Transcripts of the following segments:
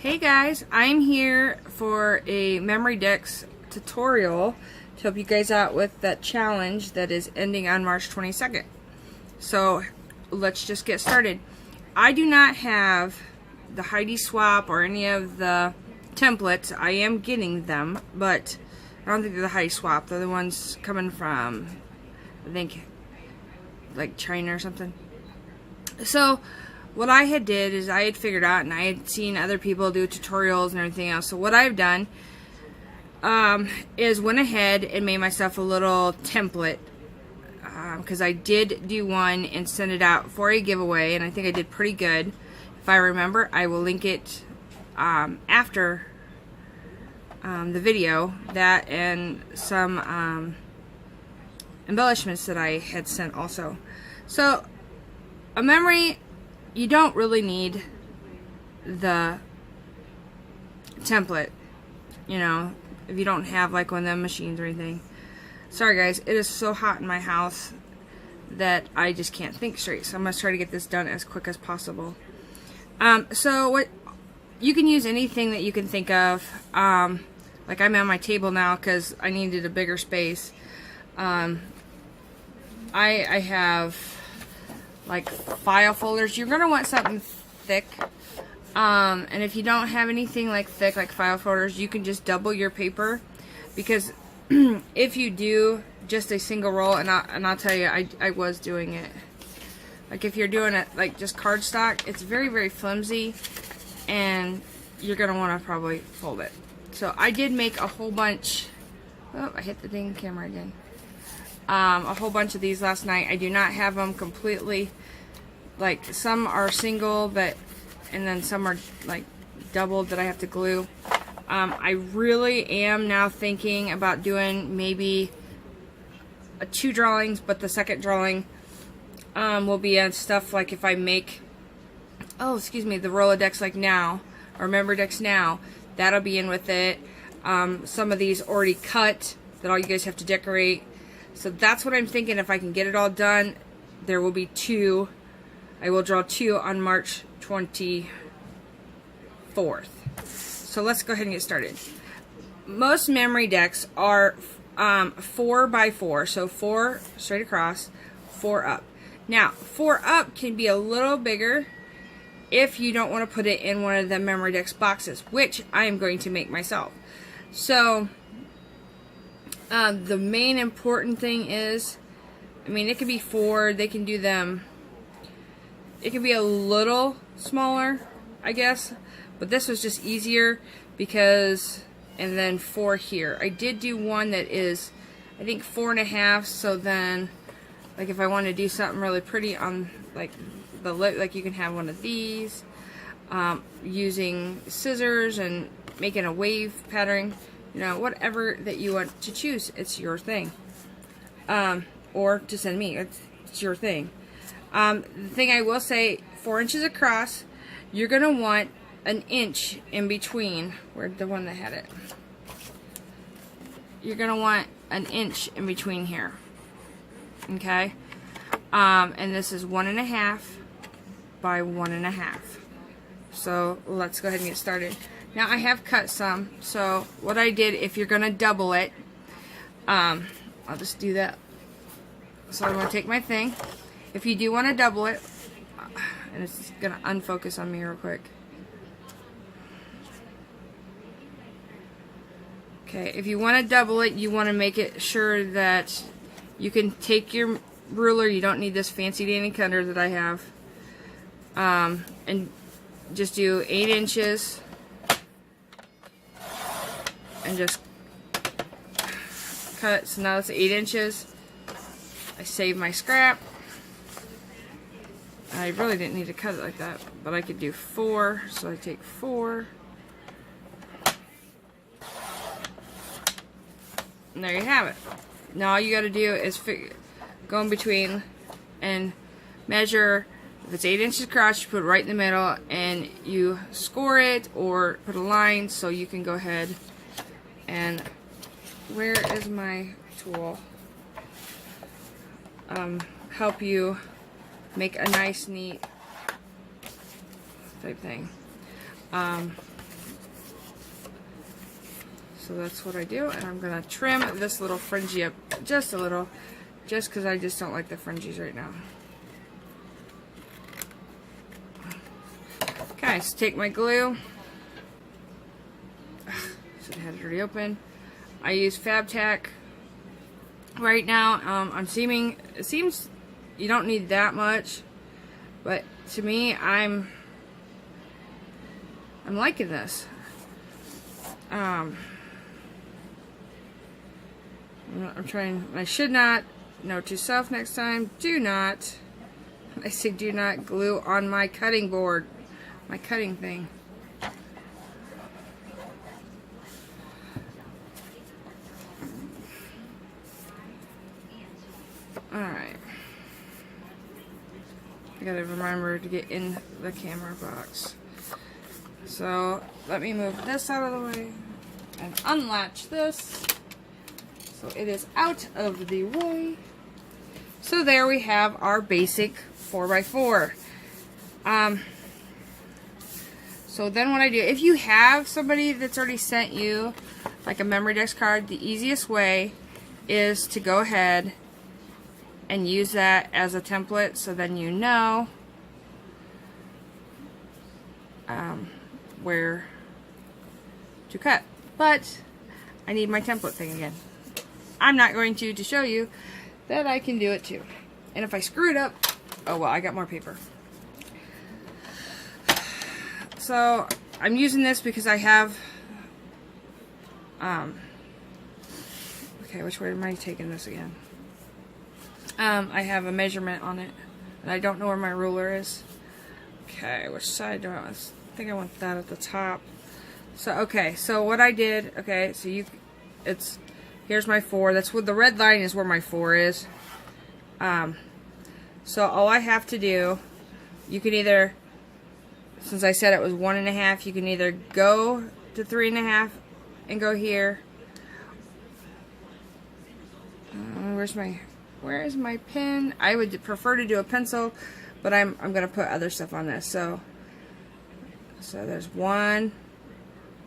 Hey guys, I'm here for a Memorydex tutorial to help you guys out with that challenge that is ending on March 22nd. So let's just get started. I do not have the Heidi Swap or any of the templates. I am getting them, but I don't think they're the Heidi Swap. They're the ones coming from, I think, like China or something. So what I had did is I had figured out, and I had seen other people do tutorials and everything else. So what I've done is went ahead and made myself a little template, because I did do one and send it out for a giveaway, and I think I did pretty good. If I remember, I will link it after the video, that and some embellishments that I had sent also. So a memory, you don't really need the template, you know, if you don't have like one of them machines or anything. Sorry guys, it is so hot in my house that I just can't think straight, so I'm going to try to get this done as quick as possible. So what you can use anything that you can think of. Like I'm on my table now because I needed a bigger space. I have like file folders. You're gonna want something thick, and if you don't have anything like thick like file folders, you can just double your paper, because if you do just a single roll, and I'll tell you, I was doing it, like if you're doing it like just cardstock, it's very, very flimsy, and you're gonna want to probably fold it. So I did make a whole bunch. Oh, I hit the dang camera again. A whole bunch of these last night. I do not have them completely, like some are single, but and then some are like doubled that I have to glue. I really am now thinking about doing maybe 2 drawings, but the second drawing will be on stuff like if I make, oh excuse me, the Rolodex like now, or Memorydex now, that'll be in with it. Some of these already cut that all you guys have to decorate. So that's what I'm thinking. If I can get it all done, there will be 2. I will draw 2 on March 24th. So let's go ahead and get started. Most Memorydex are 4 by 4, so 4 straight across, 4 up. Now 4 up can be a little bigger if you don't want to put it in one of the Memorydex boxes, which I am going to make myself. So the main important thing is, I mean, it could be 4, they can do them, it can be a little smaller, I guess, but this was just easier because, and then 4 here. I did do one that is, I think 4.5, so then, like if I want to do something really pretty on like the lip, like you can have one of these, using scissors and making a wave pattern. You know, whatever that you want to choose, it's your thing. Or to send me, it's your thing. The thing I will say, 4 inches across, you're going to want an inch in between. Where's the one that had it? You're going to want an inch in between here. Okay? And this is 1.5 by 1.5. So let's go ahead and get started. Now I have cut some, so what I did, if you're going to double it, I'll just do that. So I'm going to take my thing. If you do want to double it, and it's going to unfocus on me real quick. Okay, if you want to double it, you want to make it sure that you can take your ruler. You don't need this fancy dandy cutter that I have. And just do 8 inches. And just cut. So now it's 8 inches. I save my scrap. I really didn't need to cut it like that, but I could do 4. So I take 4. And there you have it. Now all you got to do is go in between and measure. If it's 8 inches across, you put it right in the middle, and you score it or put a line so you can go ahead. And where is my tool? Help you make a nice, neat type thing. So that's what I do, and I'm gonna trim this little fringy up just a little, just because I just don't like the fringes right now. Okay, so take my glue. Should have had it already open. I use Fab-Tac right now. It seems you don't need that much, but to me, I'm liking this. I'm trying. I should not. Note to self next time: do not. I say do not glue on my cutting board, my cutting thing. Alright. I gotta remember to get in the camera box. So, let me move this out of the way and unlatch this. So it is out of the way. So there we have our basic 4x4. So then what I do, if you have somebody that's already sent you like a Memorydex card, the easiest way is to go ahead and use that as a template, so then you know where to cut. But I need my template thing again. I'm not going to show you that I can do it too. And if I screw it up, oh well, I got more paper. So I'm using this because I have okay, which way am I taking this again? I have a measurement on it, and I don't know where my ruler is. Okay, which side do I want? I think I want that at the top. So, okay, so what I did, okay, so here's my 4. That's what the red line is, where my 4 is. So all I have to do, you can either, since I said it was 1.5, you can either go to 3.5 and go here. Where is my pen? I would prefer to do a pencil, but I'm gonna put other stuff on this. So there's 1,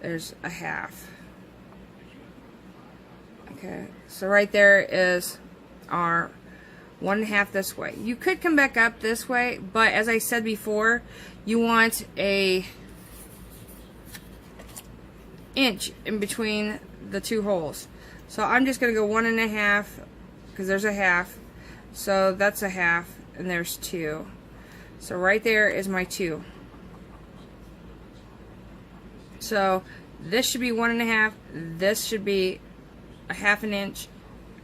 there's a half. Okay, so right there is our 1.5 this way. You could come back up this way, but as I said before, you want a inch in between the 2 holes. So I'm just gonna go 1.5, because there's a half. So that's a half, and there's 2. So right there is my 2. So this should be 1.5. This should be a half an inch,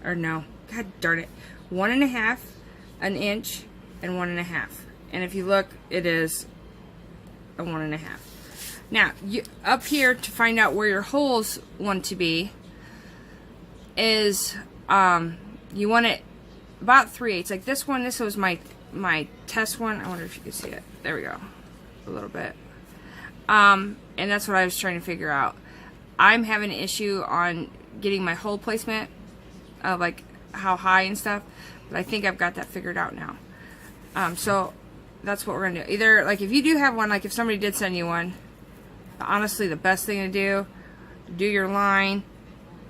or no, god darn it, 1.5, an inch, and 1.5. And if you look, it is a 1.5. Now, up here, to find out where your holes want to be, is you want it about 3/8. Like this one, this was my test one. I wonder if you can see it. There we go, a little bit. And that's what I was trying to figure out. I'm having an issue on getting my hole placement, like how high and stuff, but I think I've got that figured out now. So that's what we're gonna do. Either, like, if you do have one, like if somebody did send you one, honestly the best thing to do your line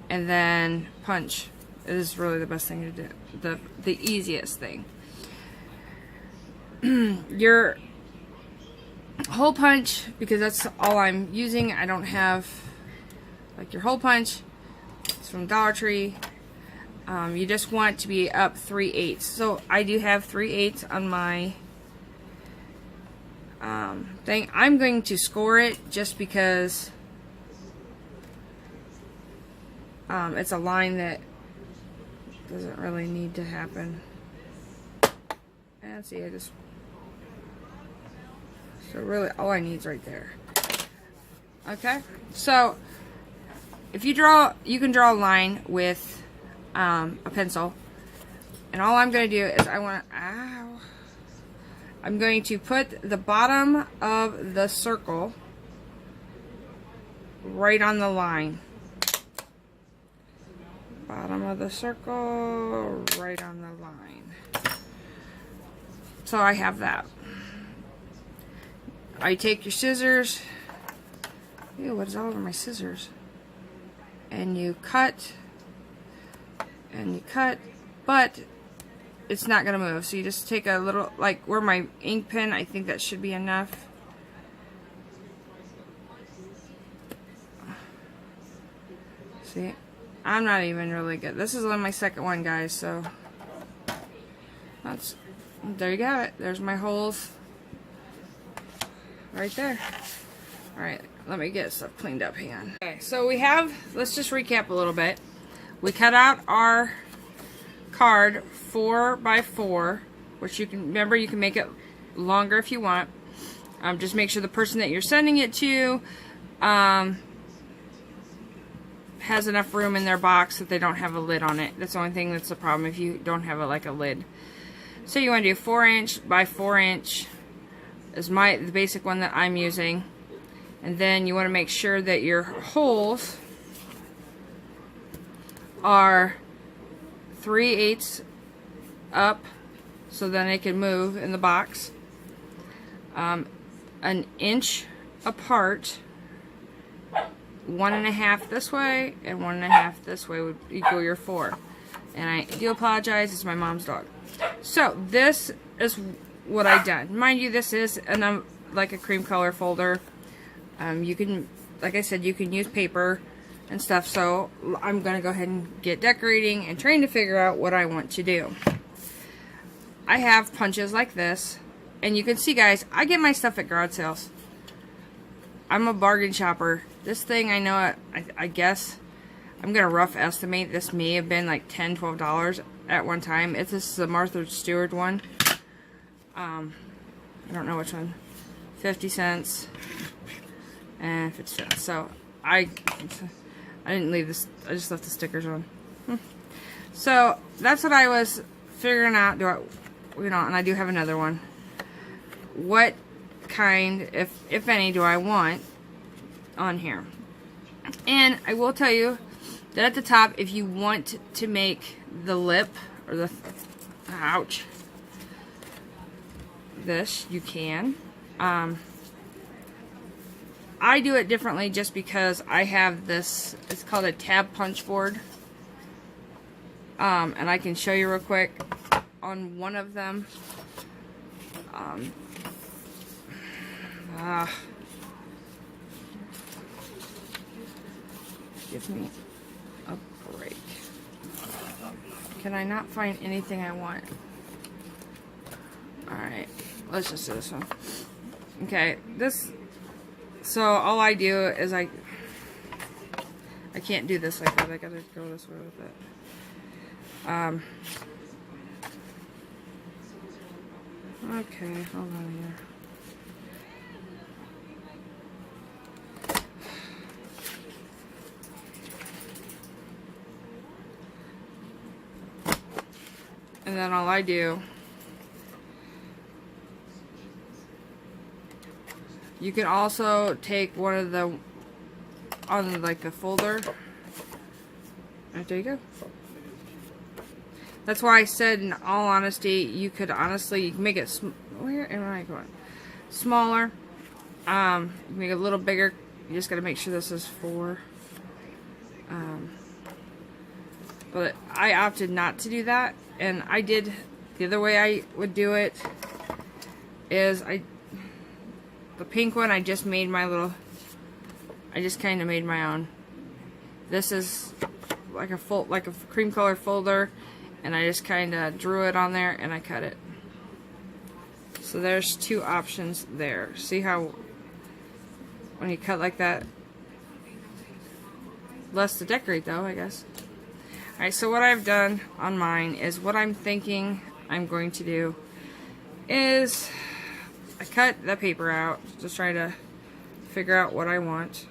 and then punch is really the best thing to do, the easiest thing. Your hole punch, because that's all I'm using. I don't have like your hole punch. It's from Dollar Tree. You just want to be up 3/8. So I do have 3/8 on my thing. I'm going to score it just because it's a line that doesn't really need to happen. And see, so really all I need is right there. Okay, so if you you can draw a line with a pencil, and all I'm going to do is I'm going to put the bottom of the circle right on the line. Bottom of the circle right on the line. So I have that. I take your scissors. Ew, what is all over my scissors? and you cut, but it's not gonna move. So you just take a little, like where my ink pen, I think that should be enough. See, I'm not even really good. This is only my second one, guys, so that's, there you go. There's my holes right there. Alright, let me get stuff cleaned up. Hang on. Okay, so we have, let's just recap a little bit. We cut out our card 4x4, which you can, remember, you can make it longer if you want. Just make sure the person that you're sending it to has enough room in their box that they don't have a lid on it. That's the only thing that's the problem, if you don't have like a lid. So you want to do 4" by 4" is the basic one that I'm using. And then you want to make sure that your holes are 3/8 up, so then they can move in the box. 1 inch apart, 1.5 this way and 1.5 this way would equal your 4. And I do apologize, it's my mom's dog. So this is what I done. Mind you, this is like a cream color folder. You can, like I said, you can use paper and stuff. So I'm gonna go ahead and get decorating and trying to figure out what I want to do. I have punches like this, and you can see, guys, I get my stuff at garage sales. I'm a bargain shopper. This thing, I know, I guess I'm gonna rough estimate this may have been like $10, $12 at one time. This is the Martha Stewart one. I don't know which one. 50 cents and 50 cents. So I didn't leave this, I just left the stickers on. So that's what I was figuring out. And I do have another one. What kind, if any, do I want on here? And I will tell you that at the top, if you want to make the lip or the this, you can. I do it differently just because I have this, it's called a tab punch board. And I can show you real quick on one of them. Give me a break. Can I not find anything I want? Alright, let's just do this one. Okay, so all I do is I can't do this like that. I gotta go this way with it. Okay, hold on here. And then all I do, you can also take one of the, on like the folder, right, there you go. That's why I said, in all honesty, you could honestly, you can make it, where am I going? Smaller, you can make it a little bigger. You just gotta make sure this is 4. But I opted not to do that. And I did, the other way I would do it is the pink one, I just made my little, I just kind of made my own. This is like a cream color folder, and I just kind of drew it on there and I cut it. So there's 2 options there. See how when you cut like that, less to decorate though, I guess. Alright, so what I've done on mine is what I'm thinking I'm going to do is I cut the paper out, just trying to figure out what I want.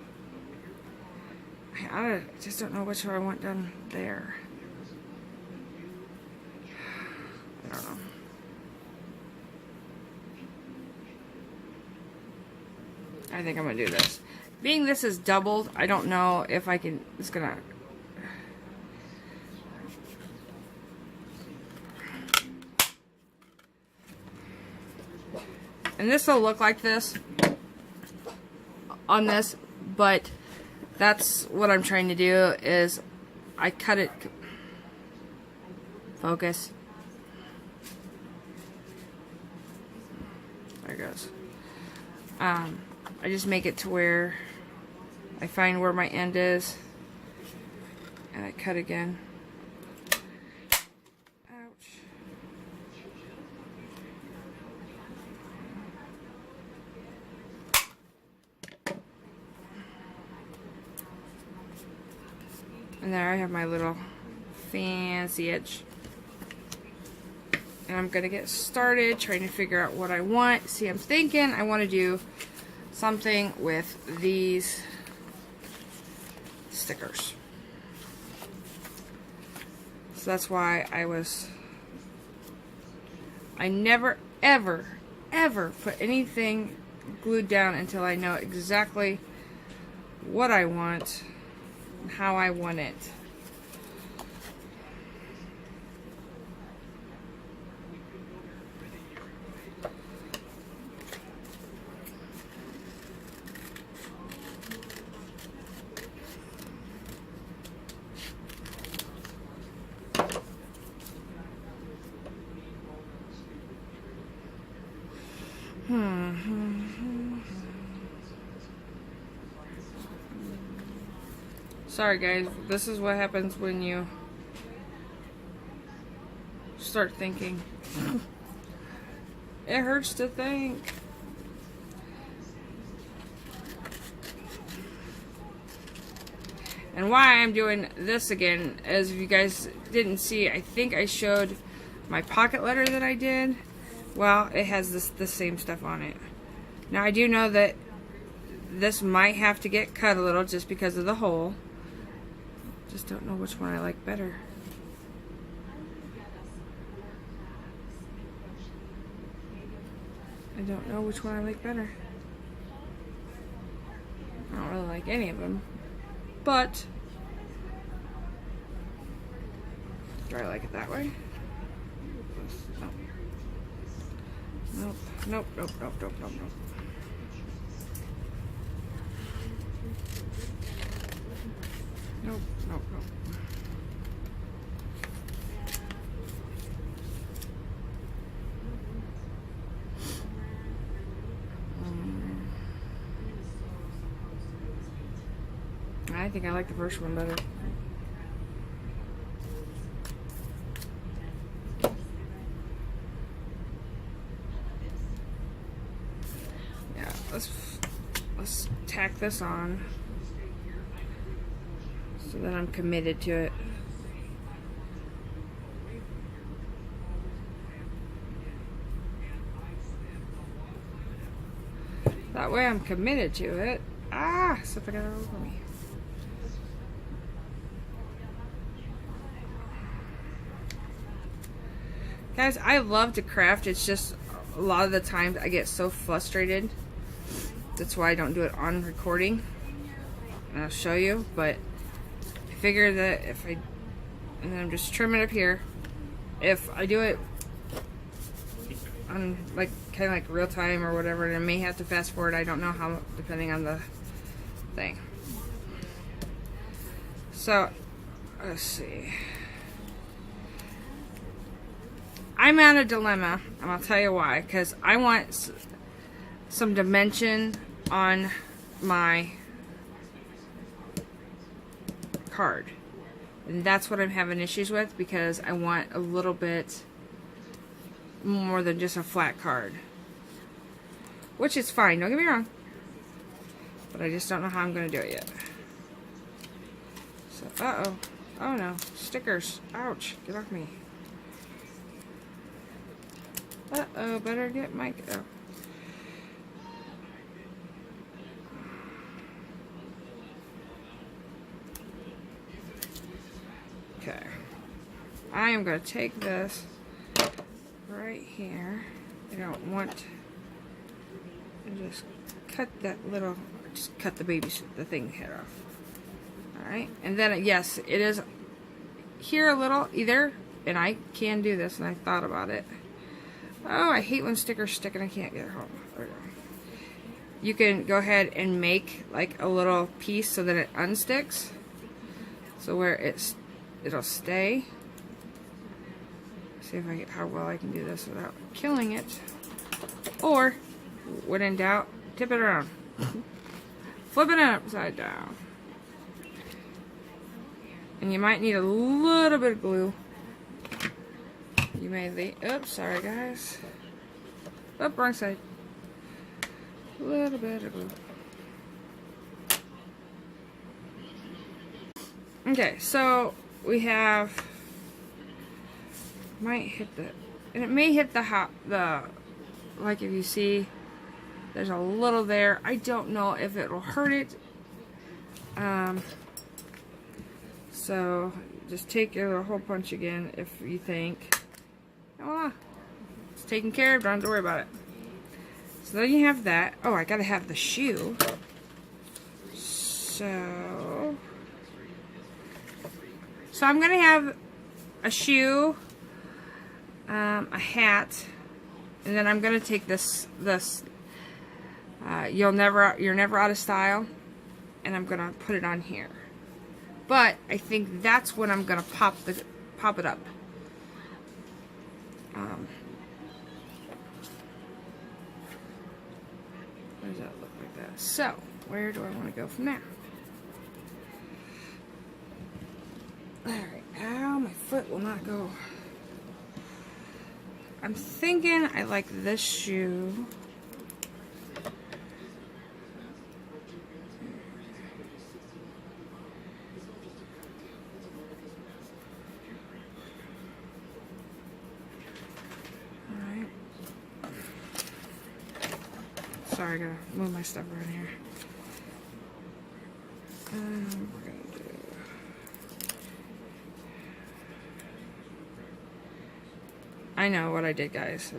I just don't know which one I want done there. I don't know. I think I'm going to do this. Being this is doubled, I don't know if I can, it's going to... And this will look like this on this, but that's what I'm trying to do, is I cut it. Focus. There it goes. I just make it to where I find where my end is, and I cut again. Ouch. And there I have my little fancy edge. And I'm gonna get started trying to figure out what I want. See, I'm thinking I want to do something with these stickers. So that's why I never ever put anything glued down until I know exactly what I want and how I want it. Sorry guys, this is what happens when you start thinking. It hurts to think. And why I'm doing this again, as if you guys didn't see, I think I showed my pocket letter that I did. Well, it has the same stuff on it. Now I do know that this might have to get cut a little just because of the hole. Just don't know which one I like better. I don't know which one I like better. I don't really like any of them. But do I like it that way? Nope. Nope, nope, nope, nope, nope, nope. Nope, nope, nope. I think I like the first one better. Yeah, let's tack this on so that I'm committed to it. That way I'm committed to it. Ah, something got over me. Guys, I love to craft. It's just a lot of the times I get so frustrated. That's why I don't do it on recording. And I'll show you, but I figure that if I, and then I'm just trimming up here. If I do it on like kind of like real time or whatever, and I may have to fast forward. I don't know how, depending on the thing. So let's see. I'm at a dilemma, and I'll tell you why. Because I want some dimension on my card. And that's what I'm having issues with, because I want a little bit more than just a flat card. Which is fine, don't get me wrong. But I just don't know how I'm going to do it yet. So, uh-oh. Oh no. Stickers. Ouch. Get off me. Uh-oh, better get my... Oh. Okay. I am going to take this right here. I don't want... And just cut that little... Just cut the thing head off. Alright. And then, yes, it is here a little either. And I can do this, and I thought about it. Oh, I hate when stickers stick and I can't get it home. There we go. you can go ahead and make like a little piece so that it unsticks. So where it'll stay. See if I get how well I can do this without killing it. Or, when in doubt, tip it around. Flip it upside down. And you might need a little bit of glue. You may leave. Oops, sorry guys. Oh, wrong side. A little bit of glue. Okay, so we have. Might hit the, and it may hit the like if you see, there's a little there. I don't know if it will hurt it. So just take your little hole punch again if you think, voila, it's taken care of, don't have to worry about it. So then you have that. Oh, I gotta have the shoe. So I'm gonna have a shoe, a hat, and then I'm gonna take this you're never out of style, and I'm gonna put it on here. But I think that's when I'm gonna pop it up. What does that look like that? So where do I want to go from there? Alright, ow, my foot will not go. I'm thinking I like this shoe. Alright. Sorry, I gotta move my stuff around here. We're gonna do. I know what I did, guys.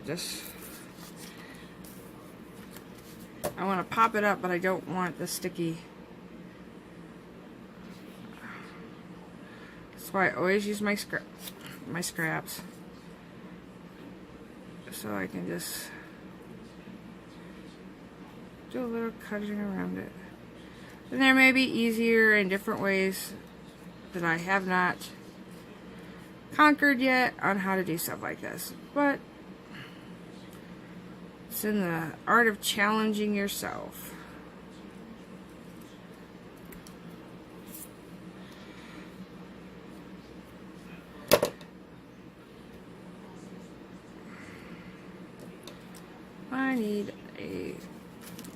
I want to pop it up, but I don't want the sticky. That's why I always use my scraps, so I can just do a little cutting around it. And there may be easier and different ways that I have not conquered yet on how to do stuff like this, but it's in the art of challenging yourself. I need a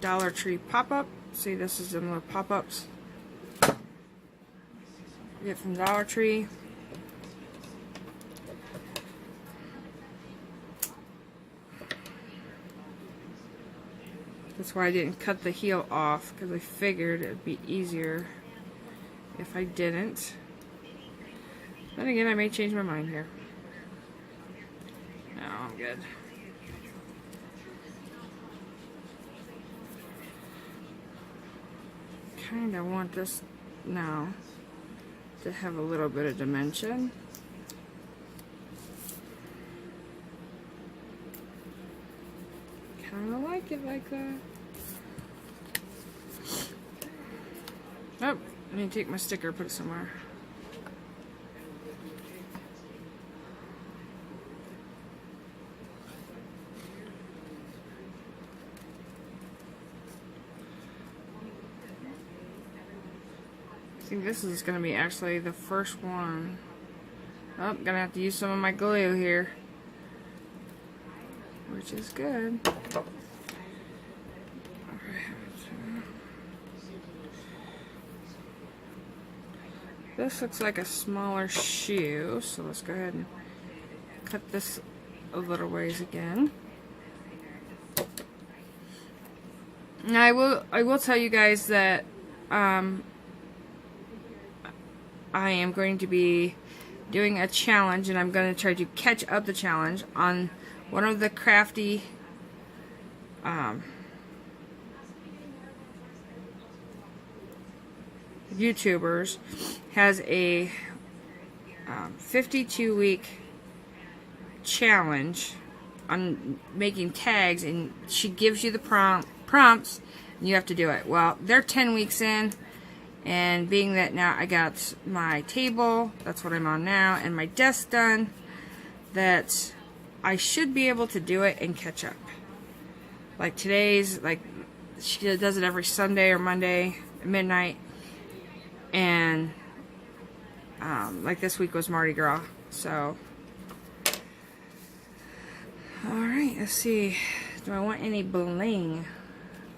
Dollar Tree pop-up. See, this is them little pop-ups. Get from Dollar Tree. That's why I didn't cut the heel off, because I figured it would be easier if I didn't. Then again, I may change my mind here. No, I'm good. Kind of want this now to have a little bit of dimension. Kind of like it like that. Oh, I need to take my sticker, put it somewhere. I think this is going to be actually the first one. Oh, I'm going to have to use some of my glue here, which is good. This looks like a smaller shoe, so let's go ahead and cut this a little ways again. Now I will tell you guys that I am going to be doing a challenge, and I'm going to try to catch up the challenge on one of the crafty YouTubers has a 52-week challenge on making tags, and she gives you the prompts, You have to do it. Well, they're 10 weeks in, and being that now I got my table, that's what I'm on now, and my desk done, that I should be able to do it and catch up. Like today's, like, she does it every Sunday or Monday at midnight, and like this week was Mardi Gras, so. Alright, let's see. Do I want any bling?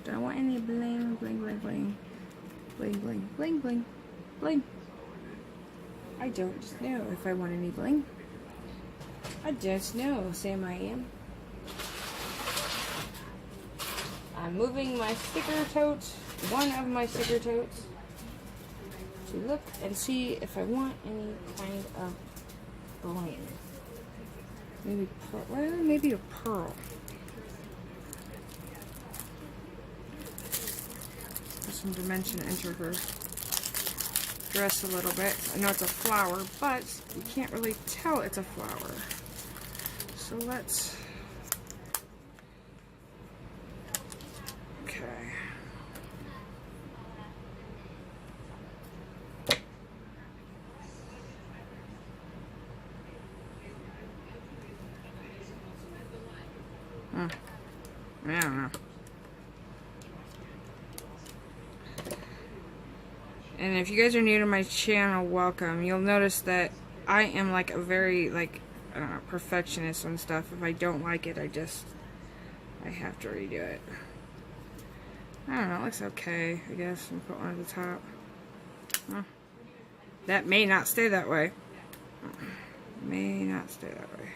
Do I want any bling, bling, bling, bling? Bling, bling, bling, bling, bling. I don't know if I want any bling. I don't know, Sam I am. I'm moving my sticker tote, one of my sticker totes, to look and see if I want any kind of bling. Maybe pearl. Well, maybe a pearl. Put some dimension into her dress a little bit. I know it's a flower, but you can't really tell it's a flower. So let's. Okay. I don't know. And if you guys are new to my channel, welcome. You'll notice that I am like a very, like, I don't know, perfectionist and stuff. If I don't like it, I have to redo it. I don't know, it looks okay, I guess. And put one at the top. Well, that may not stay that way. May not stay that way.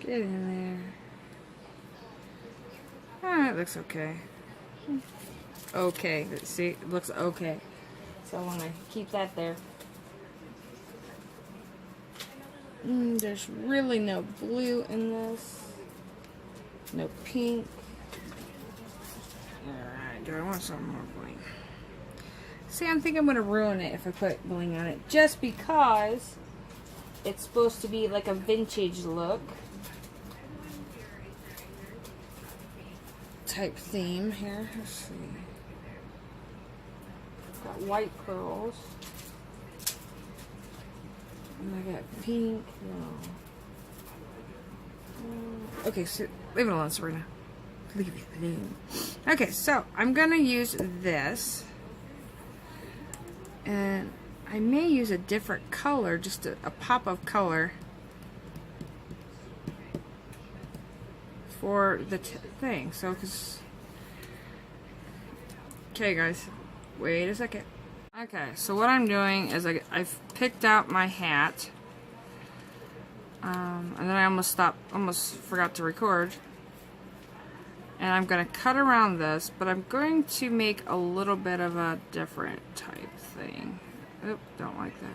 Get in there. Ah, it looks okay. Okay, see, it looks okay. So I want to keep that there. There's really no blue in this. No pink. Alright, do I want some more bling? See, I think I'm going to ruin it if I put bling on it. Just because it's supposed to be like a vintage look type theme here. Let's see. Got white pearls. And I got pink. No. Okay, so leave it alone, Sabrina. Leave it alone. Okay, so I'm gonna use this, and I may use a different color, just a pop of color for the thing. So, okay, guys, wait a second. Okay, so what I'm doing is I've picked out my hat, and then I almost forgot to record. And I'm going to cut around this, but I'm going to make a little bit of a different type thing. Oop, don't like that.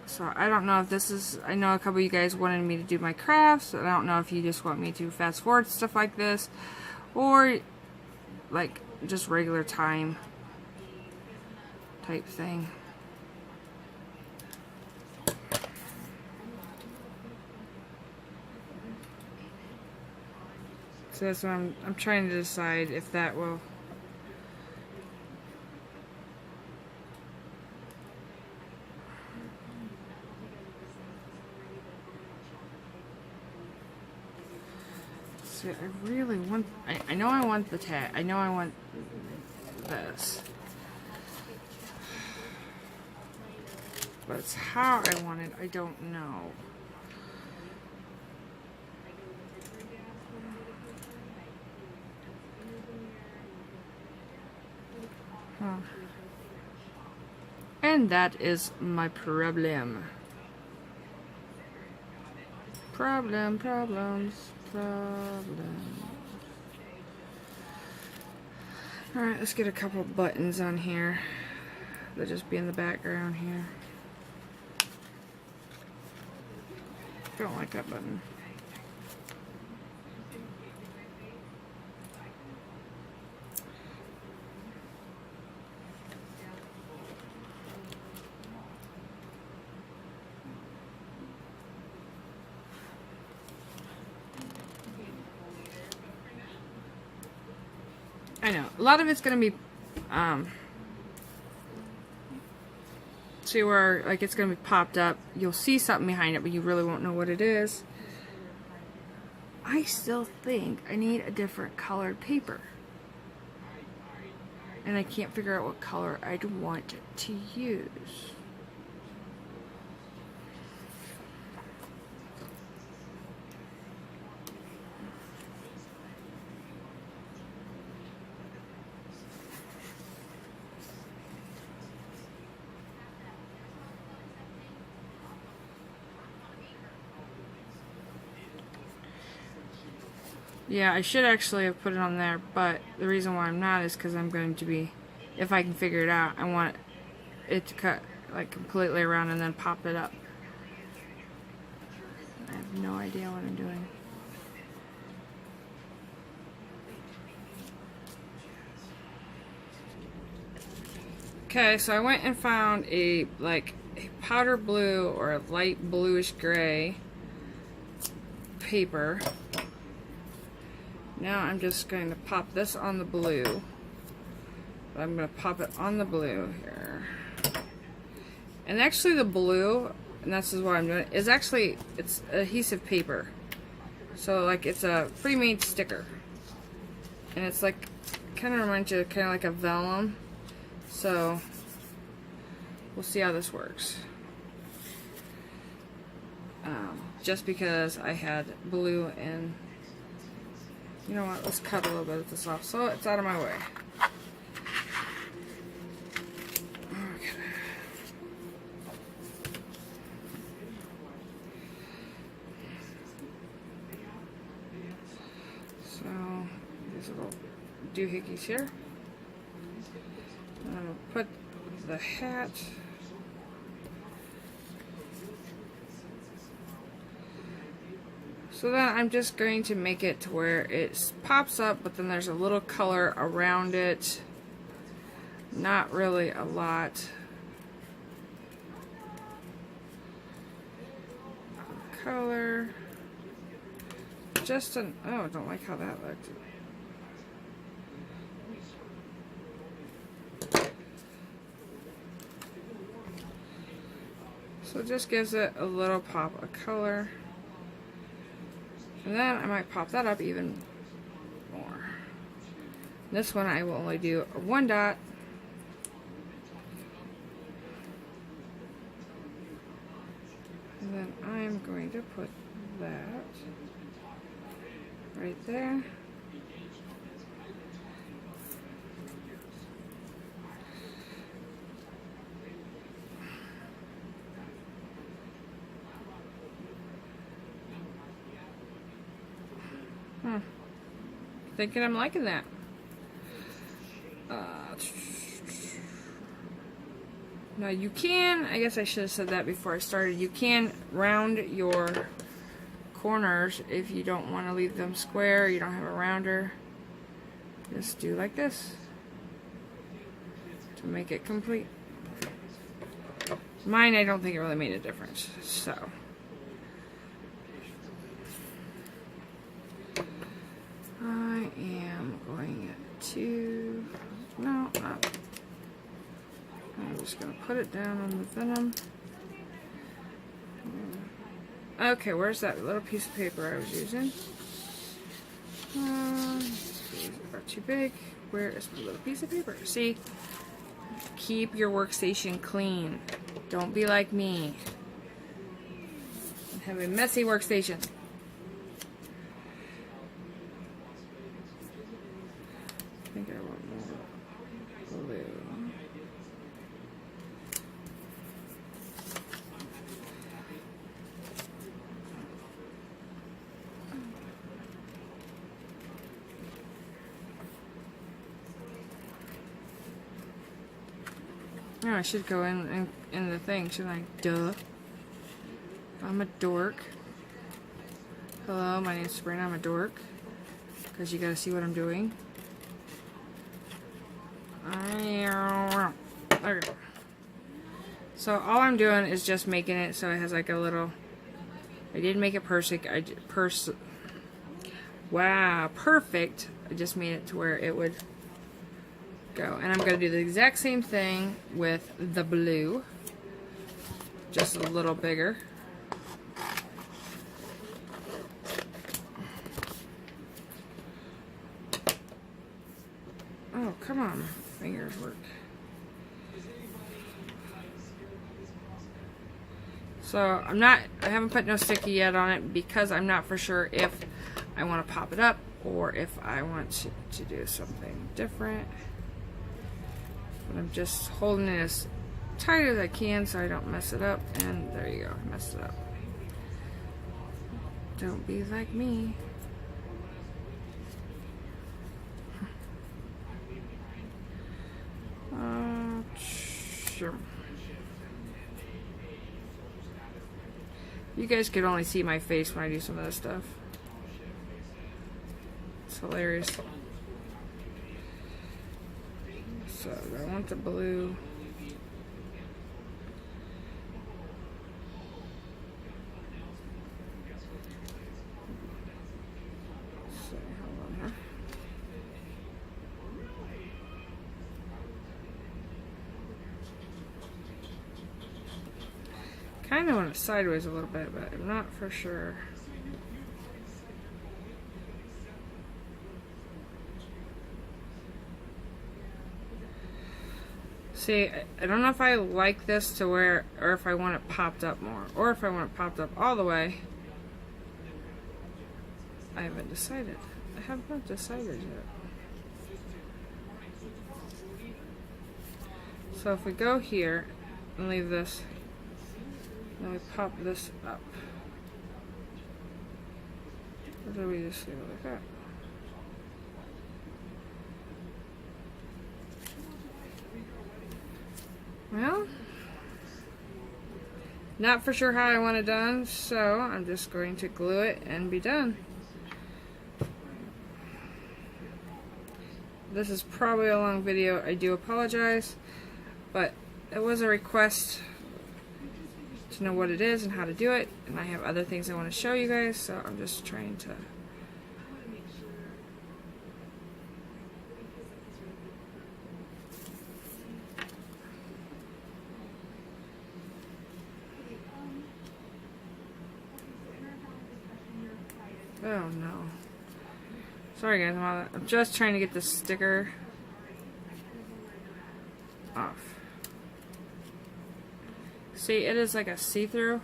So I don't know if this is, I know a couple of you guys wanted me to do my crafts. I don't know if you just want me to fast forward stuff like this, or like just regular time type thing. So that's what I'm trying to decide if that will. So I really want, I know I want the tag. I know I want this. But it's how I want it, I don't know. Huh. And that is my problem. Problems. Alright, let's get a couple buttons on here. They'll just be in the background here. Don't like that button. I know. A lot of it's going to be, see where, like, it's going to be popped up. You'll see something behind it, but you really won't know what it is. I still think I need a different colored paper. And I can't figure out what color I'd want to use. Yeah, I should actually have put it on there, but the reason why I'm not is because I'm going to be, if I can figure it out, I want it to cut like completely around and then pop it up. I have no idea what I'm doing. Okay, so I went and found a powder blue or a light bluish gray paper. Now I'm just going to pop this on the blue. I'm going to pop it on the blue here. And actually the blue, and this is what I'm doing, is actually, it's adhesive paper. So like it's a pre-made sticker. And it's like, kind of reminds you of kind of like a vellum. So we'll see how this works. Just because I had blue and, you know what, let's cut a little bit of this off so it's out of my way. Okay. So, these little doohickeys here. I'm going to put the hat. So then I'm just going to make it to where it pops up, but then there's a little color around it. Not really a lot. Color. Just an, oh, I don't like how that looked. So it just gives it a little pop of color. And then I might pop that up even more. This one I will only do one dot. And then I'm going to put that right there. Thinking I'm liking that. Now you can, I guess I should have said that before I started, you can round your corners if you don't want to leave them square, you don't have a rounder. Just do like this to make it complete. Mine, I don't think it really made a difference, so. I am going to, no, not. I'm just going to put it down on the venom. Okay, where's that little piece of paper I was using? These are too big. Where is my little piece of paper? See? Keep your workstation clean. Don't be like me. Have a messy workstation. I think I want more blue. Oh, I should go in the thing, shouldn't I? Duh. I'm a dork. Hello, my name's Sabrina. I'm a dork. Because you gotta see what I'm doing. Okay. So all I'm doing is just making it so it has like a little. I didn't make it perfect. Wow, perfect. I just made it to where it would go. And I'm going to do the exact same thing with the blue, just a little bigger. Oh, come on, fingers work. So I haven't put no sticky yet on it because I'm not for sure if I want to pop it up or if I want to do something different. But I'm just holding it as tight as I can so I don't mess it up. And there you go, I messed it up. Don't be like me. Sure. You guys could only see my face when I do some of this stuff. It's hilarious. So I want the blue. So hold on here. Kind of want it sideways a little bit, but I'm not for sure. See, I don't know if I like this to where, or if I want it popped up more, or if I want it popped up all the way. I haven't decided. I have not decided yet. So if we go here and leave this, then we pop this up. Or do we just leave it like that? Well, not for sure how I want it done, so I'm just going to glue it and be done. This is probably a long video. I do apologize, but it was a request to know what it is and how to do it, and I have other things I want to show you guys, so I'm just trying to oh no. Sorry guys, I'm just trying to get this sticker off. See, it is like a see-through.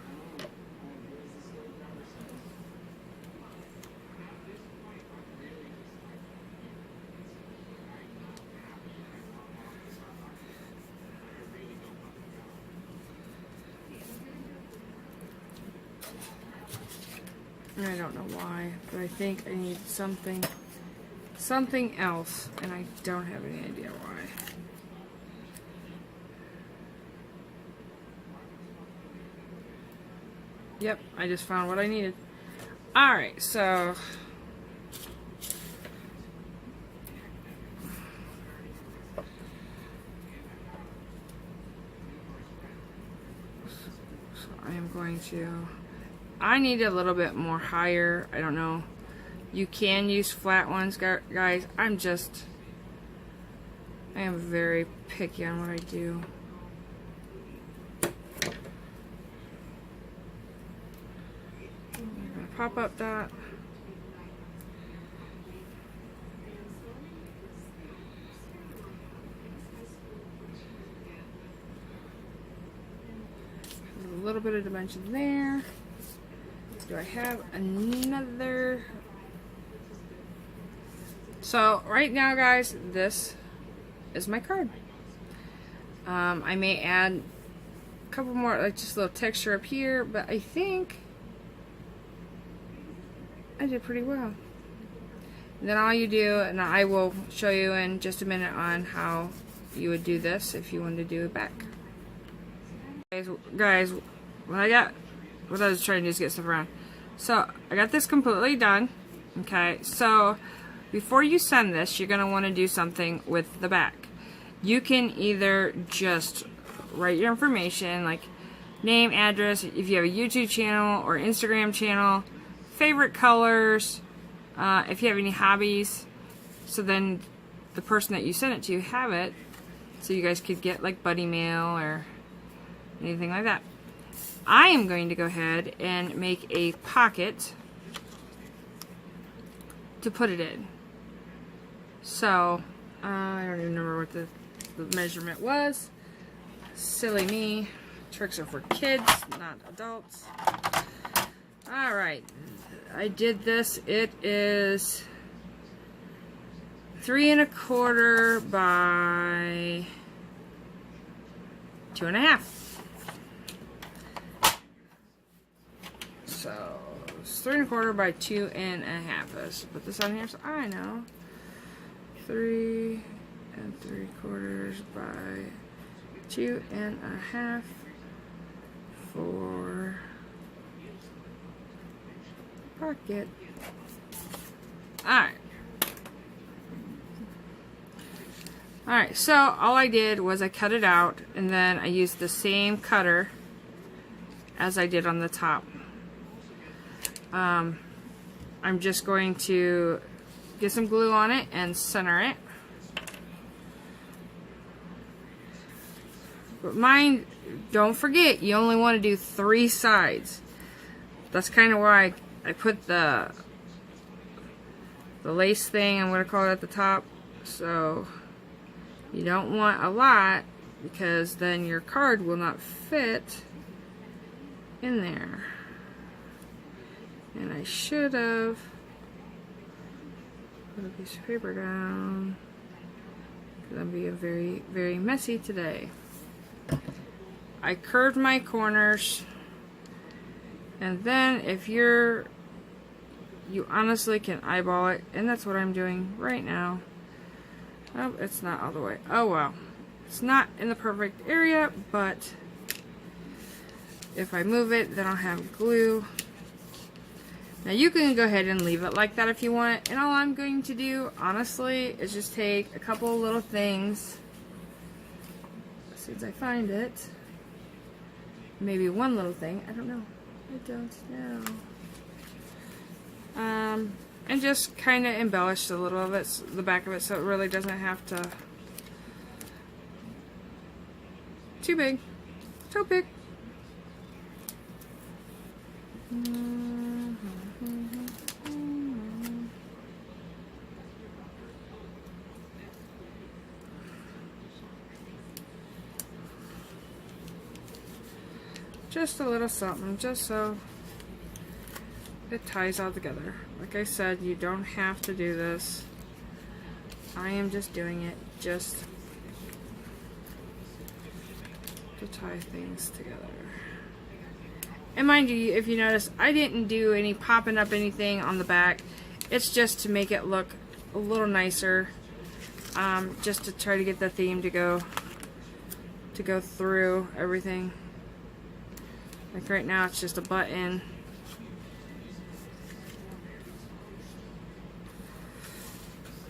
I don't know why, but I think I need something else, and I don't have any idea why. Yep, I just found what I needed. Alright, so I am going to, I need a little bit more higher. I don't know. You can use flat ones, guys. I am very picky on what I do. I'm gonna pop up that. A little bit of dimension there. Do I have another? So right now, guys, this is my card. I may add a couple more, like just a little texture up here, but I think I did pretty well. And then all you do, and I will show you in just a minute on how you would do this if you wanted to do it back. Guys, what I was trying to do is get stuff around. So I got this completely done. Okay, so before you send this, you're gonna want to do something with the back. You can either just write your information, like name, address, if you have a YouTube channel or Instagram channel, favorite colors, if you have any hobbies. So then the person that you sent it to have it, so you guys could get like buddy mail or anything like that. I am going to go ahead and make a pocket to put it in. So, I don't even remember what the measurement was. Silly me. Tricks are for kids, not adults. Alright, I did this. It is 3 1/4 by 2 1/2. So it's 3 1/4 by 2 1/2. Let's put this on here so I know. 3 3/4 by 2 1/2 for pocket. Alright. Alright, so all I did was I cut it out and then I used the same cutter as I did on the top. I'm just going to get some glue on it and center it. But mind, don't forget, you only want to do 3 sides. That's kind of why I put the lace thing, I'm going to call it, at the top. So you don't want a lot, because then your card will not fit in there. And I should have put a piece of paper down, because I'm being very, very messy today. I curved my corners, and then if you honestly can eyeball it, and that's what I'm doing right now. Oh, it's not all the way. Oh well. It's not in the perfect area, but if I move it, then I'll have glue. Now you can go ahead and leave it like that if you want, and all I'm going to do, honestly, is just take a couple of little things, as soon as I find it, maybe one little thing, I don't know, and just kind of embellish a little of it, the back of it, so it really doesn't have to, too big, so big. Just a little something, just so it ties all together. Like I said, you don't have to do this. I am just doing it just to tie things together. And mind you, if you notice, I didn't do any popping up anything on the back. It's just to make it look a little nicer. Just to try to get the theme to go through everything. Like right now, it's just a button.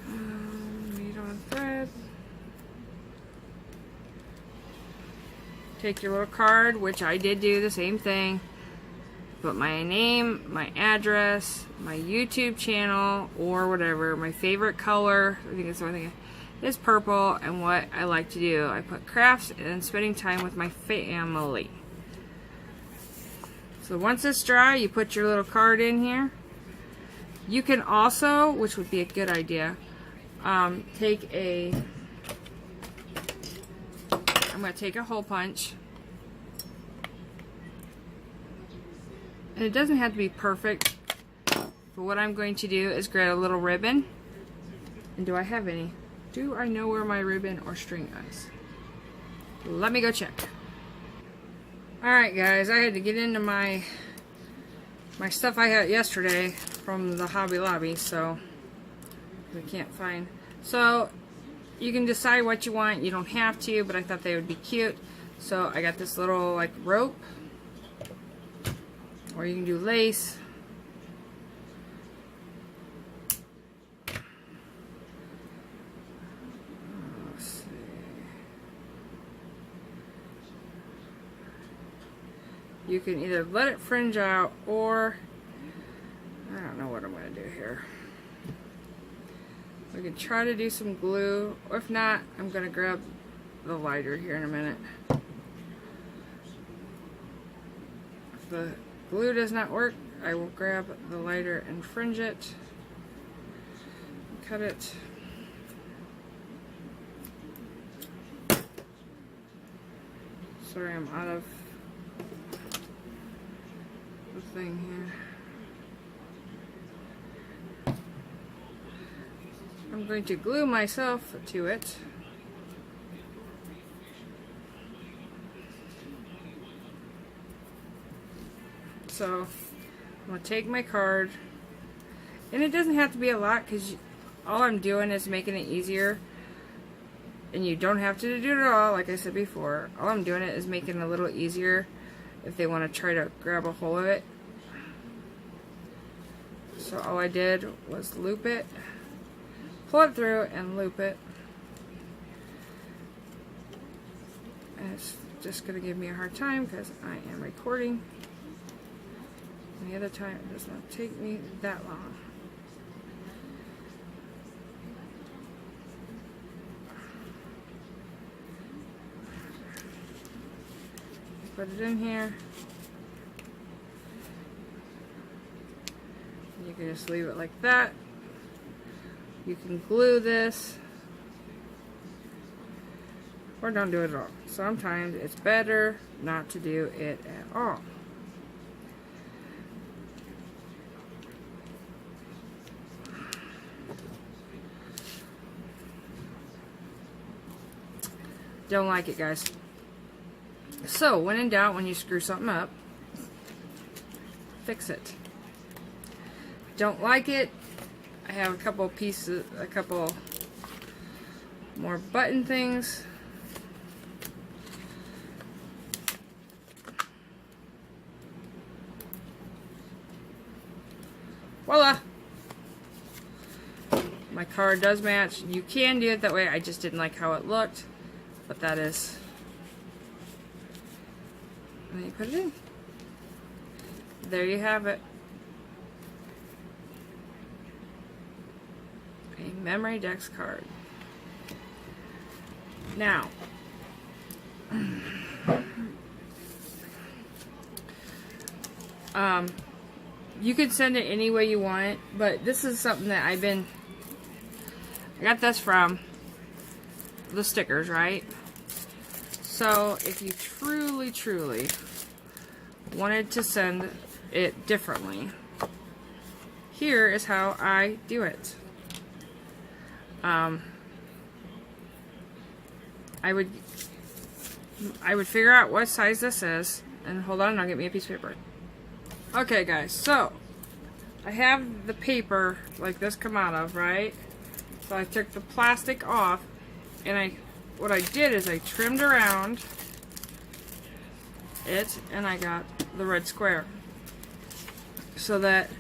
Needle and thread. Take your little card, which I did do the same thing. Put my name, my address, my YouTube channel, or whatever. My favorite color, I think it's the only thing, is purple, and what I like to do. I put crafts and spending time with my family. So once it's dry, you put your little card in here. You can also, which would be a good idea, take a, I'm going to take a hole punch. And it doesn't have to be perfect, but what I'm going to do is grab a little ribbon. And do I have any? Do I know where my ribbon or string is? Let me go check. Alright guys, I had to get into my stuff I had yesterday from the Hobby Lobby, so I can't find. So you can decide what you want. You don't have to, but I thought they would be cute. So I got this little like rope, or you can do lace. You can either let it fringe out, or I don't know what I'm going to do here. We can try to do some glue. Or if not, I'm going to grab the lighter here in a minute. If the glue does not work, I will grab the lighter and fringe it. Cut it. Sorry, I'm out of the thing here. I'm going to glue myself to it. So I'm going to take my card, and it doesn't have to be a lot because all I'm doing is making it easier, and you don't have to do it all, like I said before. All I'm doing it is making it a little easier if they want to try to grab a hold of it. So all I did was loop it, pull it through, and loop it. And it's just going to give me a hard time because I am recording. And the other time it does not take me that long. Put it in here. You can just leave it like that. You can glue this, or don't do it at all. Sometimes it's better not to do it at all. Don't like it, guys. So, when in doubt, when you screw something up, fix it. Don't like it, I have a couple pieces, a couple more button things. Voila! My card does match. You can do it that way, I just didn't like how it looked. But that is, and then you put it in. There you have it. A Memory-Dex card. Now, you can send it any way you want it, but this is something that I got this from the stickers, right? So if you truly wanted to send it differently, here is how I do it. I would figure out what size this is, and hold on, I'll get me a piece of paper. Okay, guys, so I have the paper like this come out of, right? So I took the plastic off, and what I did is I trimmed around it, and I got the red square. So that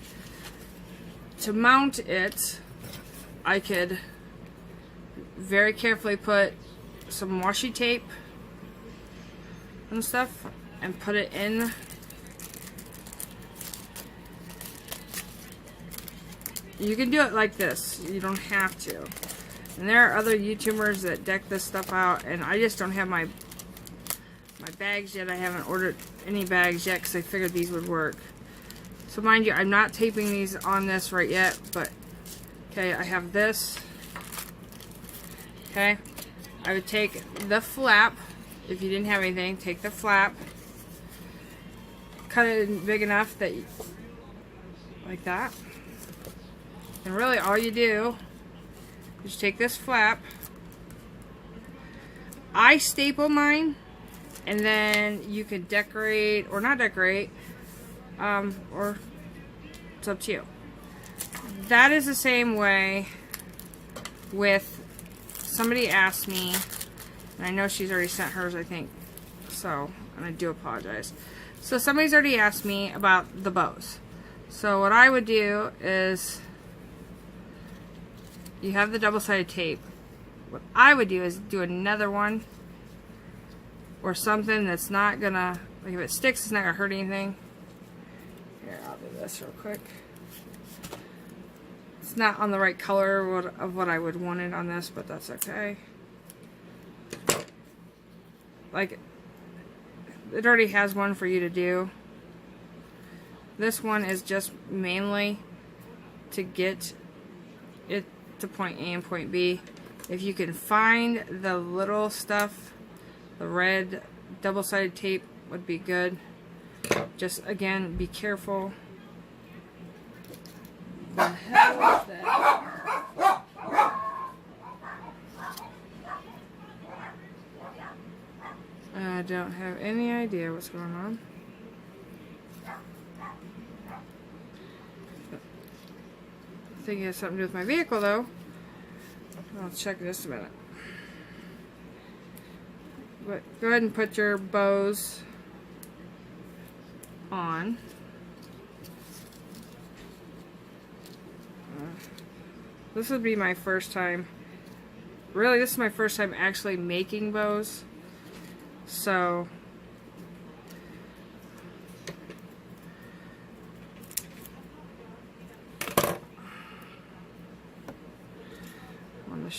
to mount it, I could very carefully put some washi tape and stuff and put it in. You can do it like this. You don't have to. And there are other YouTubers that deck this stuff out, and I just don't have my bags yet. I haven't ordered any bags yet because I figured these would work. So mind you, I'm not taping these on this right yet, but okay, I have this. Okay, I would take the flap, if you didn't have anything, take the flap, cut it big enough that like that. And really all you do is take this flap. I staple mine, and then you can decorate or not decorate, or it's up to you. That is the same way with, somebody asked me, and I know she's already sent hers, I think, so, and I do apologize. So somebody's already asked me about the bows. So what I would do is, you have the double-sided tape. What I would do is do another one, or something that's not gonna, like if it sticks, it's not gonna hurt anything. Here, I'll do this real quick. It's not on the right color of what I would want it on this, but that's okay. Like, it already has one for you to do. This one is just mainly to get it to point A and point B. If you can find the little stuff, the red double-sided tape would be good. Just, again, be careful. The hell is that? I don't have any idea what's going on. I think it has something to do with my vehicle, though. I'll check in just a minute. But go ahead and put your bows on. This would be my first time. Really, this is my first time actually making bows. So on the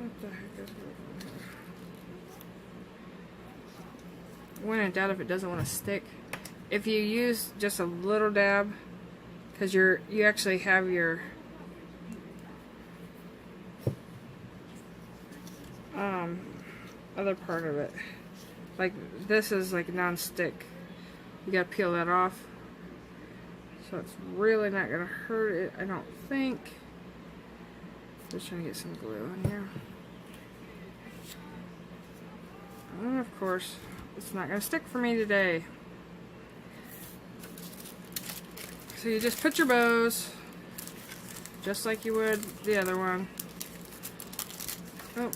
what the heck is going on here? When in doubt, if it doesn't want to stick, if you use just a little dab, because you actually have your other part of it, like this is like non-stick, you gotta peel that off, so it's really not gonna hurt it, I don't think. Just trying to get some glue in here, and of course it's not gonna stick for me today. So you just put your bows just like you would the other one. Oh.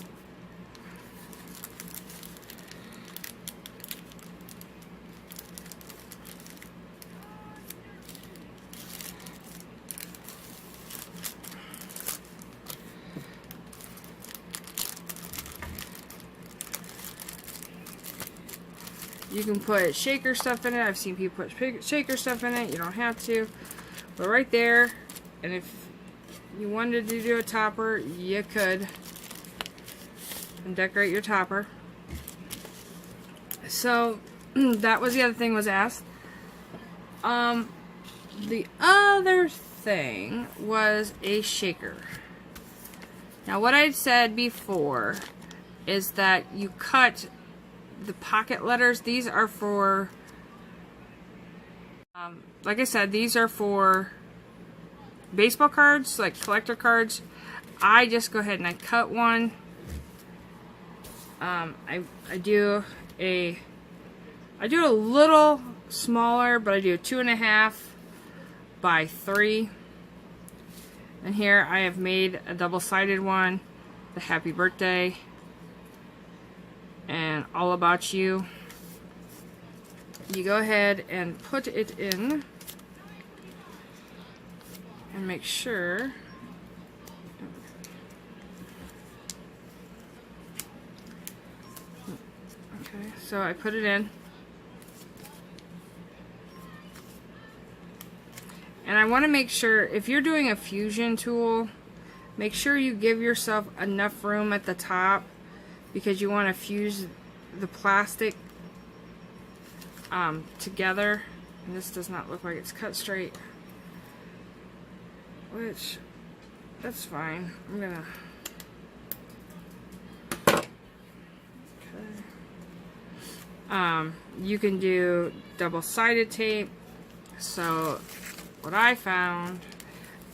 You can put shaker stuff in it. I've seen people put shaker stuff in it. You don't have to. But right there, and if you wanted to do a topper, you could. And decorate your topper. So, that was the other thing was asked. The other thing was a shaker. Now, what I said before is that you cut the pocket letters. These are for, like I said, these are for baseball cards, like collector cards. I just go ahead and I cut one. I do a little smaller, but I do a 2.5 by 3. And here I have made a double-sided one, the happy birthday and all about you. You go ahead and put it in and make sure okay, so I put it in and I want to make sure if you're doing a fusion tool, make sure you give yourself enough room at the top, because you want to fuse the plastic together. And this does not look like it's cut straight, which that's fine. I'm gonna okay. You can do double-sided tape. So what I found,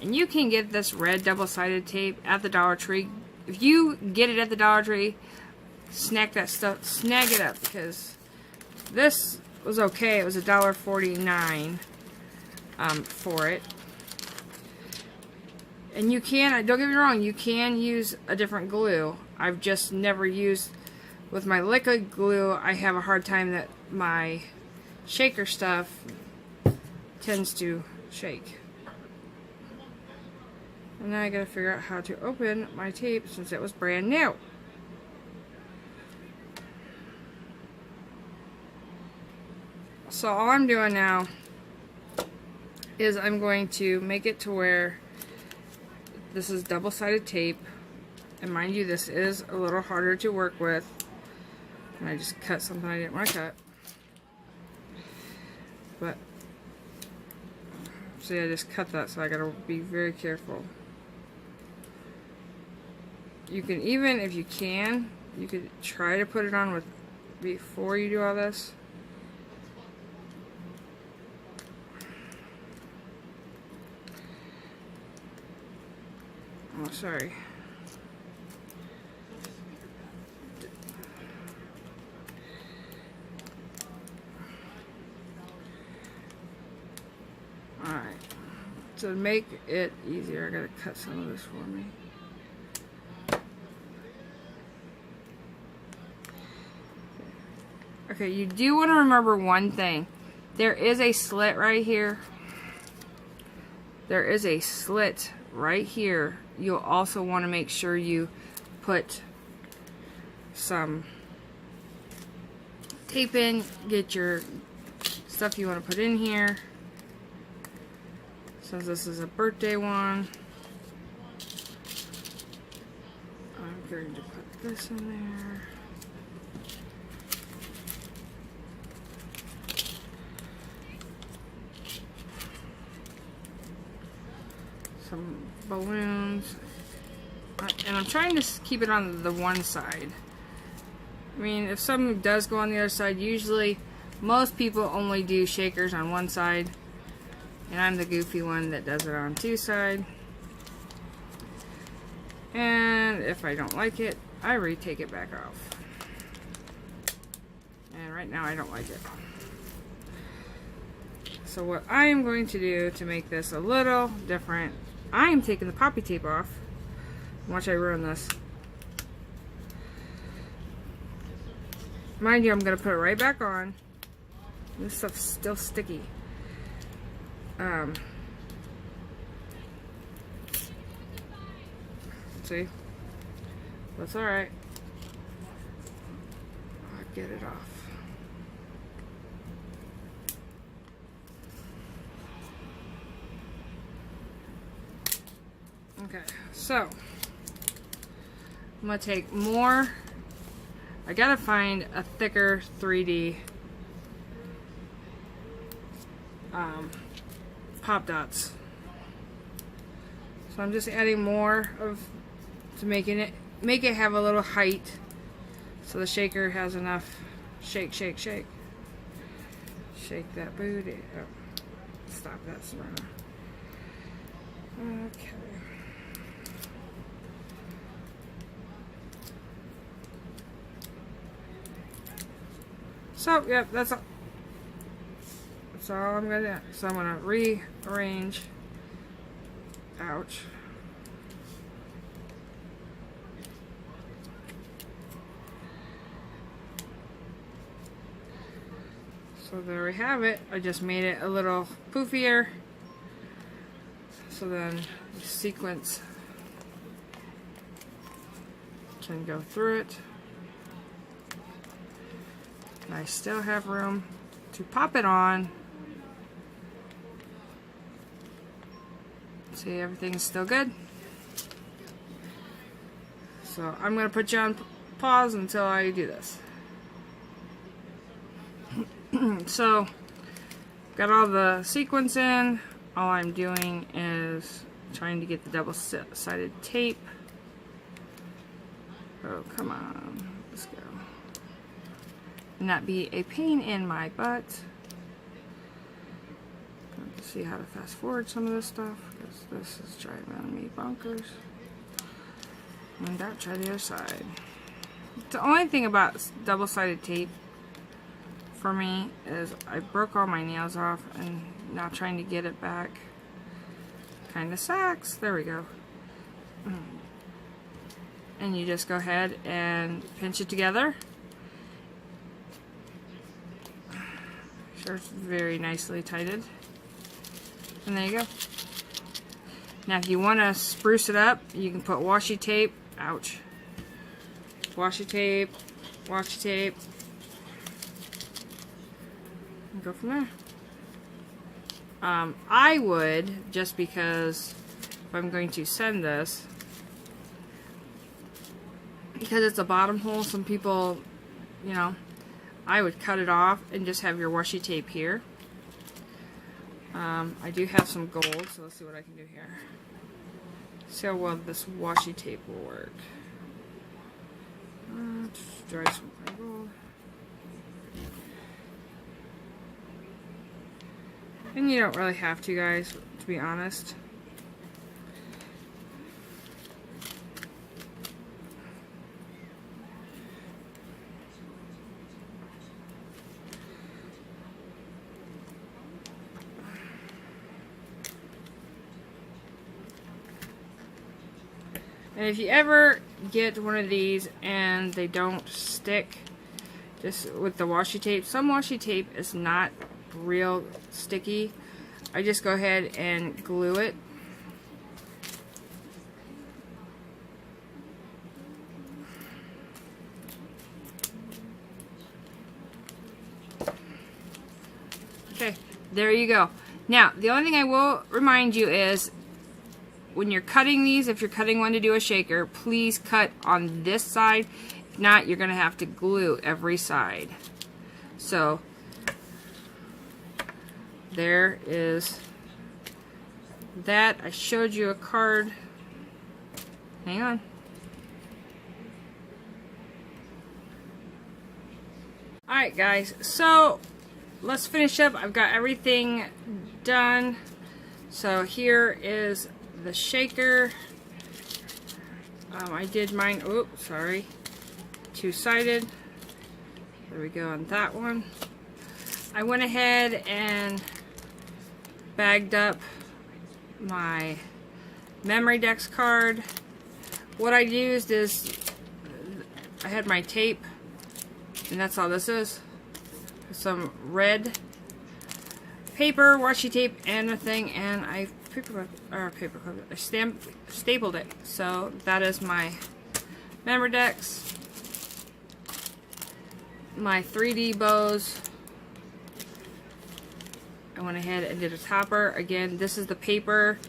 and you can get this red double-sided tape at the Dollar Tree. If you get it at the Dollar Tree, snag that stuff, snag it up, because this was okay. It was $1.49 for it. And you can, don't get me wrong, you can use a different glue. I've just never used, with my liquid glue, I have a hard time that my shaker stuff tends to shake. And now I gotta figure out how to open my tape since it was brand new. So all I'm doing now is I'm going to make it to where this is double-sided tape. And mind you, this is a little harder to work with. And I just cut something I didn't want to cut. But, see, I just cut that, so I gotta be very careful. You can even, if you can, you could try to put it on with before you do all this. Oh, sorry. Alright. To make it easier, I gotta cut some of this for me. Okay, you do want to remember one thing. There is a slit right here. There is a slit right here. You'll also want to make sure you put some tape in. Get your stuff you want to put in here. Since this is a birthday one, I'm going to put this in there. Some balloons, and I'm trying to keep it on the one side. I mean, if something does go on the other side, usually most people only do shakers on one side, and I'm the goofy one that does it on two sides. And if I don't like it, I retake it back off. And right now I don't like it. So what I am going to do to make this a little different, I am taking the poppy tape off. Watch I ruin this. Mind you, I'm going to put it right back on. This stuff's still sticky. See? That's alright. I'll get it off. Okay, so I'm gonna take more. I gotta find a thicker 3D pop dots. So I'm just adding more of to make it have a little height, so the shaker has enough. Shake, shake, shake. Shake that booty. Oh, stop that, Serena. Okay. So, yep, that's all I'm gonna do. So I'm gonna rearrange. Ouch. So there we have it. I just made it a little poofier. So then the sequence can go through it. And I still have room to pop it on. See, everything's still good. So I'm going to put you on pause until I do this. So, got all the sequence in. All I'm doing is trying to get the double-sided tape. Oh, come on. Let's go. Not be a pain in my butt. Got to see how to fast forward some of this stuff, because this is driving me bonkers. And now try the other side. The only thing about double-sided tape for me is I broke all my nails off, and now trying to get it back kind of sucks. There we go. And you just go ahead and pinch it together. Sure, it's very nicely tighted. And there you go. Now if you want to spruce it up, you can put washi tape. Ouch. Washi tape. Washi tape. And go from there. I would, just because if I'm going to send this, because it's a bottom hole, some people, you know, I would cut it off and just have your washi tape here. I do have some gold, so let's see what I can do here. See how well this washi tape will work. Dry some gold. And you don't really have to, guys, to be honest. And if you ever get one of these and they don't stick, just with the washi tape, some washi tape is not real sticky. I just go ahead and glue it. Okay, there you go. Now, the only thing I will remind you is, when you're cutting these, if you're cutting one to do a shaker, please cut on this side. If not, you're going to have to glue every side. So, there is that. I showed you a card. Hang on. Alright guys, so let's finish up. I've got everything done. So here is the shaker. I did mine, oops, sorry, two-sided. There we go on that one. I went ahead and bagged up my Memorydex card. What I used is, I had my tape, and that's all this is. Some red paper, washi tape, and a thing, and I I stapled it. So that is my Memorydex, my 3D bows. I went ahead and did a topper. Again, this is the paper,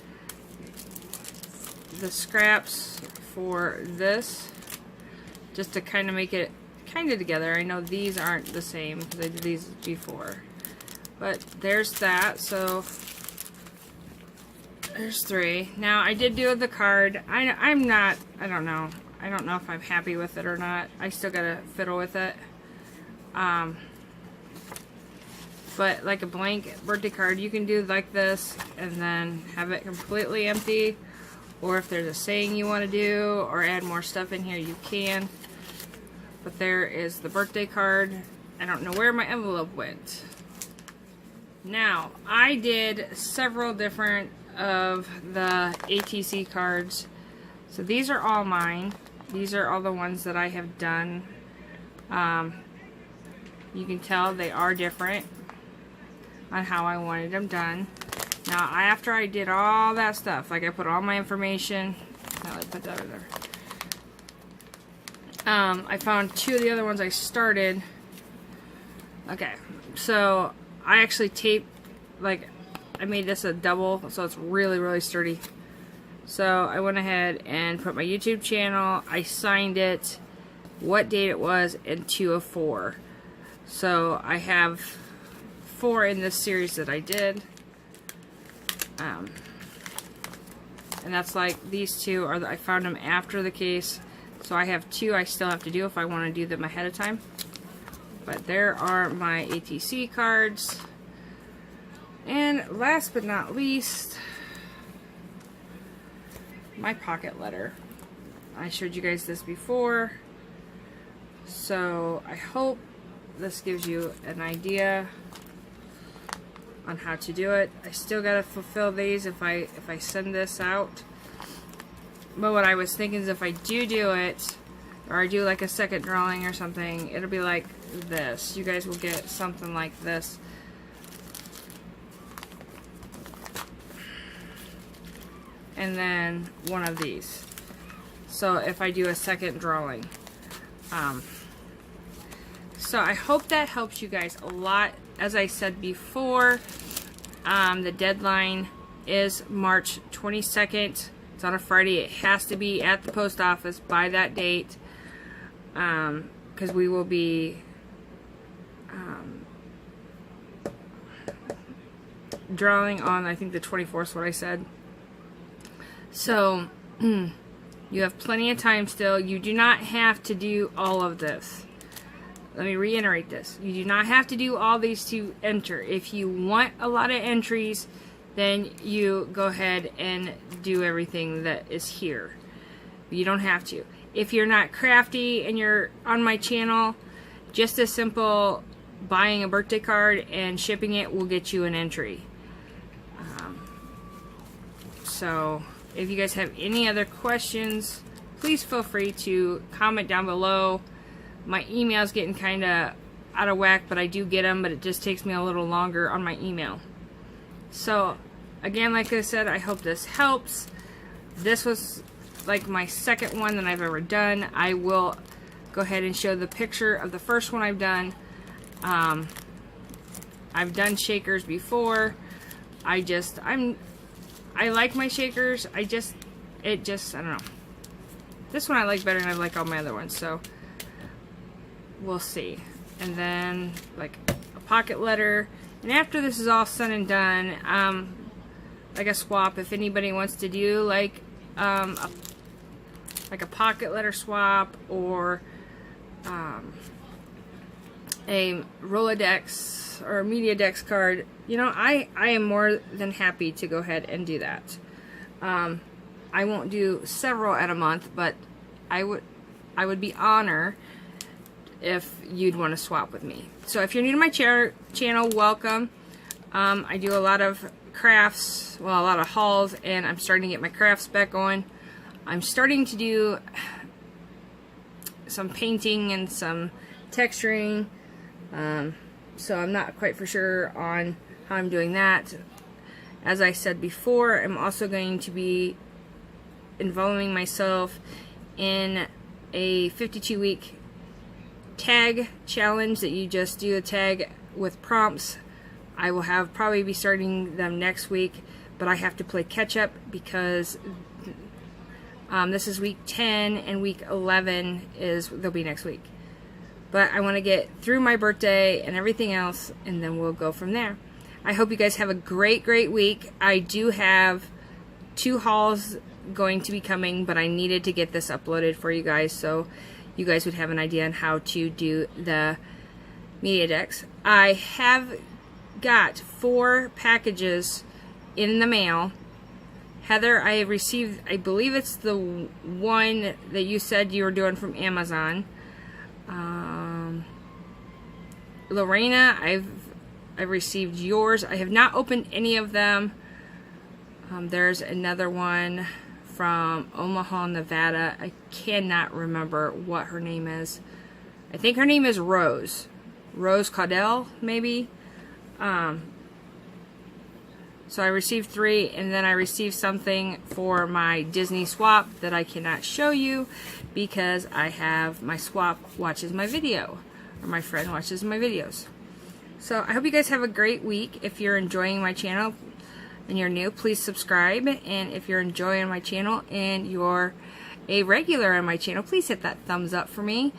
the scraps for this, just to kind of make it kind of together. I know these aren't the same because I did these before, but there's that. So there's 3. Now I did do the card. I don't know if I'm happy with it or not. I still gotta fiddle with it. But like a blank birthday card, you can do like this and then have it completely empty. Or if there's a saying you want to do or add more stuff in here, you can. But there is the birthday card. I don't know where my envelope went. Now, I did several different of the ATC cards. So these are all mine. These are all the ones that I have done. You can tell they are different on how I wanted them done. Now, after I did all that stuff, like I put all my information, now I put that in there. I found 2 of the other ones I started. Okay, so I actually taped, like, I made this a double, so it's really, really sturdy. So I went ahead and put my YouTube channel, I signed it, what date it was, and 2 of 4. So I have 4 in this series that I did. And that's like, these 2 are, I found them after the case. So I have 2 I still have to do if I want to do them ahead of time. But there are my ATC cards. And last but not least, my pocket letter. I showed you guys this before. So I hope this gives you an idea on how to do it. I still gotta fulfill these if I send this out. But what I was thinking is if I do it, or I do like a second drawing or something, it'll be like this. You guys will get something like this. and then one of these. So if I do a second drawing. So I hope that helps you guys a lot. As I said before, the deadline is March 22nd. It's on a Friday. It has to be at the post office by that date, because we will be drawing on, I think, the 24th is what I said. So you have plenty of time still. You do not have to do all of this. Let me reiterate this. You do not have to do all these to enter. If you want a lot of entries, then you go ahead and do everything that is here. You don't have to. If you're not crafty and you're on my channel, just a simple buying a birthday card and shipping it will get you an entry. So if you guys have any other questions, please feel free to comment down below. My email's getting kind of out of whack, but I do get them, but it just takes me a little longer on my email. So again, like I said, I hope this helps. This was like my second one that I've ever done. I will go ahead and show the picture of the first one I've done. I've done shakers before. I like my shakers. I don't know. This one I like better than I like all my other ones, so we'll see. And then like a pocket letter. And after this is all said and done, like a swap, if anybody wants to do like a pocket letter swap or a Rolodex or a MediaDex card, you know, I am more than happy to go ahead and do that. I won't do several at a month, but I would be honored if you'd want to swap with me. So if you're new to my channel, welcome. I do a lot of crafts, well, a lot of hauls, and I'm starting to get my crafts back on. I'm starting to do some painting and some texturing, so I'm not quite for sure on how I'm doing that. As I said before, I'm also going to be involving myself in a 52-week tag challenge that you just do a tag with prompts. I will probably be starting them next week, but I have to play catch up because this is week 10 and week 11 they'll be next week. But I want to get through my birthday and everything else, and then we'll go from there. I hope you guys have a great week. I do have 2 hauls going to be coming, but I needed to get this uploaded for you guys so you guys would have an idea on how to do the MediaDex. I have got 4 packages in the mail. Heather, I have received, I believe it's the one that you said you were doing from Amazon. Lorena, I've received yours. I have not opened any of them. There's another one from Omaha, Nevada. I cannot remember what her name is. I think her name is Rose Caudell, maybe. So I received 3, and then I received something for my Disney swap that I cannot show you because I have my swap watches my video, or my friend watches my videos. So I hope you guys have a great week. If you're enjoying my channel and you're new, please subscribe. And if you're enjoying my channel and you're a regular on my channel, please hit that thumbs up for me.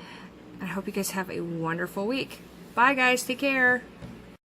I hope you guys have a wonderful week. Bye guys, take care.